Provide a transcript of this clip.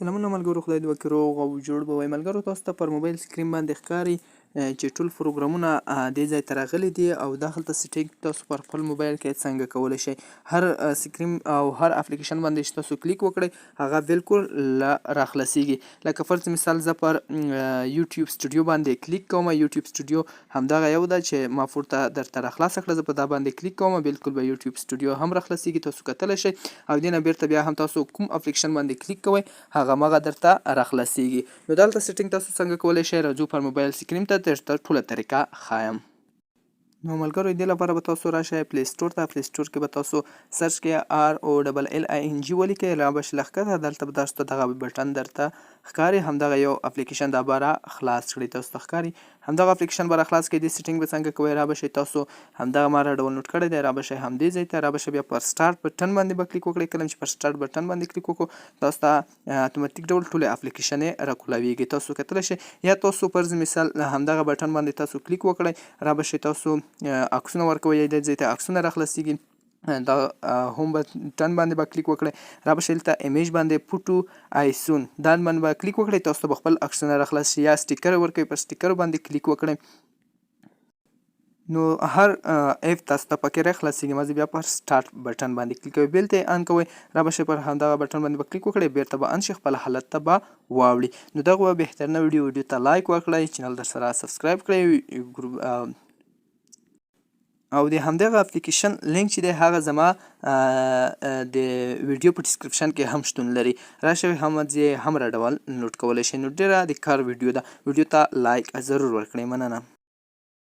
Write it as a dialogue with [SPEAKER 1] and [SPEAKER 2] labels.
[SPEAKER 1] سلامونه ملګرو، خدای دې وکړي روغ او جوړ به وئ. ملګرو تاسو ته پر موبایل سکرین باندې ښکاري چې ټول پروګرامونه دې ځای ته راغلي دي او دغلته سیټینګ تاسو پر خپل موبایل کې څنګه کولی شئ. هر سکرین او هر اپلیکیشن باندې چې تاسو کلیک وکړئ هغه بالکل راخلاصیږي. لکه فرض مثال زه پر یوټیوب سټوډیو باندې کلیک کوم. یوټیوب سټوډیو همدغه یو ده چې ما پورته درته راخلاصه کړه. زه په دا باندې کلیک کوم بالکل به یوټیوب سټوډیو هم راخلاصیږي، تاسو کتلی شئ او دې نه بیرته بیا هم تاسو کوم اپلیکیشن باندې کلیک کوئ هغه مغه درته راخلاصیږي. نو دلته سیټینګ تاسو څنګه کولی شئ راځو پر موبایل سکرین ته درته ټوله طریقه ښایم. نو ملګرو دې لپاره به تاسو راشئ پلی سټور ته. پلی سټور کې به تاسو سرچ کې ROLLING ولیکئ، را به شي لښکته دلته به تاسو ته دغه بټن درته ښکاري، همدغه یو اپلیکیشن دا به را خلاص کړئ. تاسو ته ښکاري همدغه اپلیکیشن به را خلاص کړئ. دې سیټینګ به څنګه کوئ، را به شئ تاسو همدغه ما را ډاونلوډ کړی دی، را به شئ همدې ځای ته، را به شئ بیا پر سټارټ بټن باندې به کلیک وکړئ. کله چې پر سټارټ بټن باندې کلیک وکړو تاسو ته اتوماتیک ډول ټولې اپلیکیشنې راکولاویږي. تاسو کتلی شئ یا تاسو فرض مثال همدغه بټن باندې تاسو کلیک وکړئ، را به شئ تاسو عکسونه ورکوئ، دې ځای ته عکسونه راخلاصیږي. دا هوم بټن باندې به کلیک وکړئ، را به شئ دلته ایمیج باندې فوټو آیسون دا باندې به کلیک وکړئ، تاسو ته به خپل عکسونه راخلاص شي. یا سټیکر ورکوئ، پر سټیکرو باندې کلیک وکړئ. نو هر ایپ تاسو ته پکې راخلاصیږي. مزه بیا پر سټارټ بټن باندې کلیک کوئ، بیل ته یې آن کوئ، را به شئ پر همدغه بټن باندې به کلیک وکړئ، بیرته به آن شي، خپل حالت ته به واوړي. نو دغه بهترینه ویډیو ته لایک وکړئ، چینل در سره سبسکرایب کړئ او د همدغه اپلیکیشن لینک چې دی هغه زما د ویډیو په ډسکرپشن کې هم شتون لري، راشئ هم یې هم را ډاونلوډ کولی شئ. نو ډېره د کار ویډیو ده، ویډیو ته لایک ضرور ورکړئ. مننه.